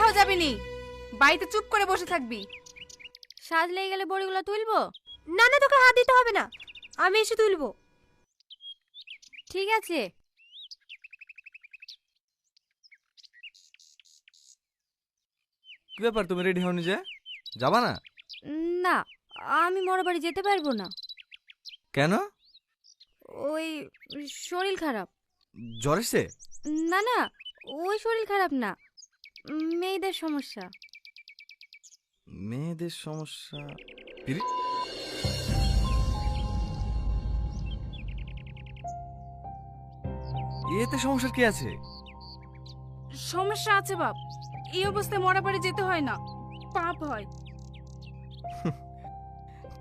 কোথাও যাবি নি, বাড়িতে চুপ করে বসে থাকবি। সাজ লেগে গেলে বড়িগুলো তুলবো? না না, তোকে হাত দিতে হবে না, আমি এসে তুলবো। ঠিক আছে। কি ব্যাপার, তুমি রেডি হওনি যে? যাবা না? না, আমি মরা বাড়ি যেতে পারবো না। কেন? ওই শরীর খারাপ। জ্বর এসছে? না না, ওই শরীর খারাপ না, মেয়েদের সমস্যা। মেয়েদের সমস্যা? এতে সমস্যার কি আছে? সমস্যা আছে বাপ, এই অবস্থায় মরা বাড়ি যেতে হয় না, পাপ হয়।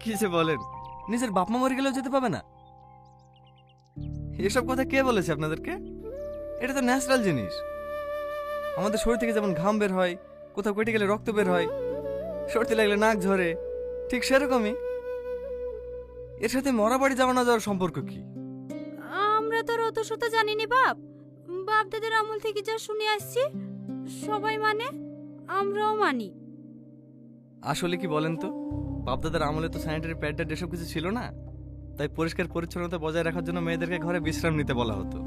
কি যে বলেন, নিজের বাপ মা মরে গেলেও যেতে পাবে না? এসব কথা কে বলেছে আপনাদেরকে? এটা তো ন্যাচারাল জিনিস। আমাদের শরীর থেকে যেমন ঘাম বের হয়, কোথাও কেটে গেলে রক্ত বের হয়, সর্দি লাগলে নাক ঝরে, ঠিক সেরকমই এর সাথে মরা বাড়ি যাওয়া না যাওয়ার সম্পর্ক কি? আমরা তো অত শত জানিনি বাপ, বাপ দাদের আমল থেকে যা শুনে আসছি সবাই মানে, আমরাও মানি। আসলে কি বলেন তো, বাপদাদার আমলে তো স্যানিটারি প্যাড এসব কিছু ছিল না, তাই পরিষ্কার পরিচ্ছন্নতা বজায় রাখার জন্য মেয়েদেরকে ঘরে বিশ্রাম নিতে বলা হতো।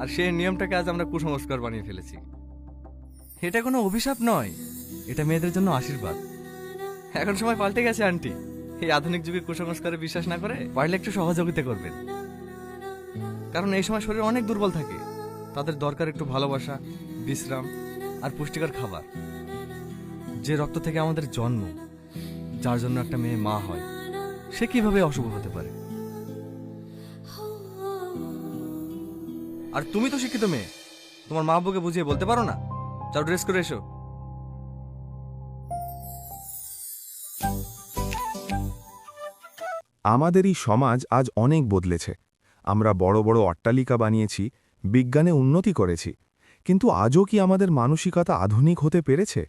আর সেই নিয়মটাকে আজ আমরা কুসংস্কার বানিয়ে ফেলেছি। এটা কোনো অভিশাপ নয়, এটা মেয়েদের জন্য আশীর্বাদ। এখন সময় পাল্টে গেছে আন্টি, এই আধুনিক যুগে কুসংস্কারে বিশ্বাস না করে পারলে একটু সহযোগিতা করবেন। কারণ এই সময় শরীর অনেক দুর্বল থাকে, তাদের দরকার একটু ভালোবাসা, বিশ্রাম আর পুষ্টিকর খাবার। যে রক্ত থেকে আমাদের জন্ম, যার জন্য একটা মেয়ে মা হয়, সে কিভাবে অশুভ হতে পারে? আর তুমি তো শিক্ষিত মেয়ে, তোমার মা আব্বুকে বুঝিয়ে বলতে পারো না? যাও ড্রেস করে এসো। আমাদের এই সমাজ আজ অনেক বদলেছে। আমরা বড় বড় অট্টালিকা বানিয়েছি, বিজ্ঞানে উন্নতি করেছি, কিন্তু আজও কি আমাদের মানসিকতা আধুনিক হতে পেরেছে?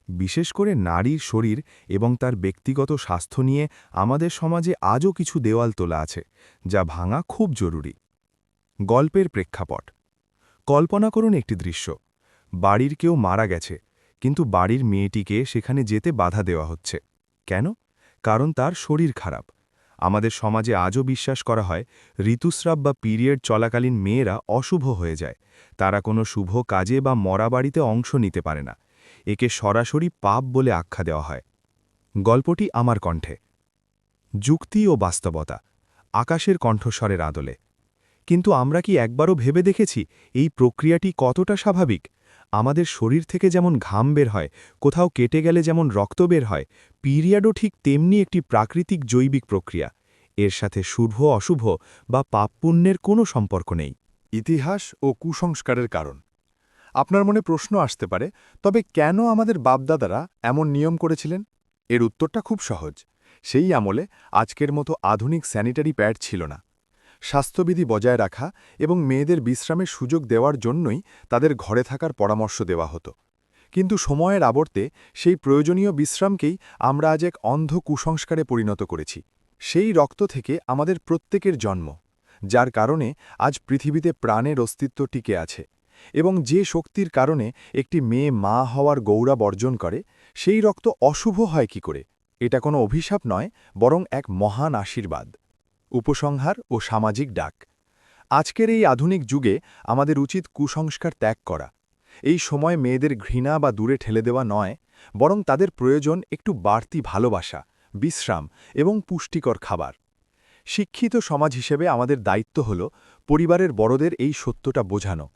বিশেষ করে নারীর শরীর এবং তার ব্যক্তিগত স্বাস্থ্য নিয়ে আমাদের সমাজে আজও কিছু দেওয়াল তোলা আছে, যা ভাঙা খুব জরুরি। গল্পের প্রেক্ষাপট। কল্পনা করুন একটি দৃশ্য। বাড়ির কেউ মারা গেছে, কিন্তু বাড়ির মেয়েটিকে সেখানে যেতে বাধা দেওয়া হচ্ছে। কেন? কারণ তার শরীর খারাপ। আমাদের সমাজে আজও বিশ্বাস করা হয় ঋতুস্রাব বা পিরিয়ড চলাকালীন মেয়েরা অশুভ হয়ে যায়, তারা কোনো শুভ কাজে বা মরা বাড়িতে অংশ নিতে পারে না। একে সরাসরি পাপ বলে আখ্যা দেওয়া হয়। গল্পটি আমার কণ্ঠে। যুক্তি ও বাস্তবতা, আকাশের কণ্ঠস্বরের আদলে। কিন্তু আমরা কি একবারও ভেবে দেখেছি এই প্রক্রিয়াটি কতটা স্বাভাবিক? আমাদের শরীর থেকে যেমন ঘাম বের হয়, কোথাও কেটে গেলে যেমন রক্ত বের হয়, পিরিয়ডও ঠিক তেমনি একটি প্রাকৃতিক জৈবিক প্রক্রিয়া। এর সাথে শুভ অশুভ বা পাপ পুণ্যের কোনো সম্পর্ক নেই। ইতিহাস ও কুসংস্কারের কারণ। আপনার মনে প্রশ্ন আসতে পারে, তবে কেন আমাদের বাপদাদারা এমন নিয়ম করেছিলেন? এর উত্তরটা খুব সহজ। সেই আমলে আজকের মতো আধুনিক স্যানিটারি প্যাড ছিল না। স্বাস্থ্যবিধি বজায় রাখা এবং মেয়েদের বিশ্রামের সুযোগ দেওয়ার জন্যই তাদের ঘরে থাকার পরামর্শ দেওয়া হতো। কিন্তু সময়ের আবর্তে সেই প্রয়োজনীয় বিশ্রামকেই আমরা আজ এক অন্ধ কুসংস্কারে পরিণত করেছি। সেই রক্ত থেকে আমাদের প্রত্যেকের জন্ম, যার কারণে আজ পৃথিবীতে প্রাণের অস্তিত্ব টিকে আছে। এবং যে শক্তির কারণে একটি মেয়ে মা হওয়ার গৌরব অর্জন করে, সেই রক্ত অশুভ হয় কি করে? এটা কোনো অভিশাপ নয়, বরং এক মহান আশীর্বাদ। উপসংহার ও সামাজিক ডাক। আজকের এই আধুনিক যুগে আমাদের উচিত কুসংস্কার ত্যাগ করা। এই সময় মেয়েদের ঘৃণা বা দূরে ঠেলে দেওয়া নয়, বরং তাদের প্রয়োজন একটু বাড়তি ভালোবাসা, বিশ্রাম এবং পুষ্টিকর খাবার। শিক্ষিত সমাজ হিসেবে আমাদের দায়িত্ব হল পরিবারের বড়দের এই সত্যটা বোঝানো।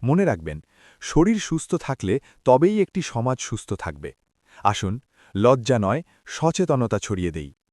মনে রাখবেন, শরীর সুস্থ থাকলে তবেই একটি সমাজ সুস্থ থাকবে। আসুন, লজ্জা নয়, সচেতনতা ছড়িয়ে দেই।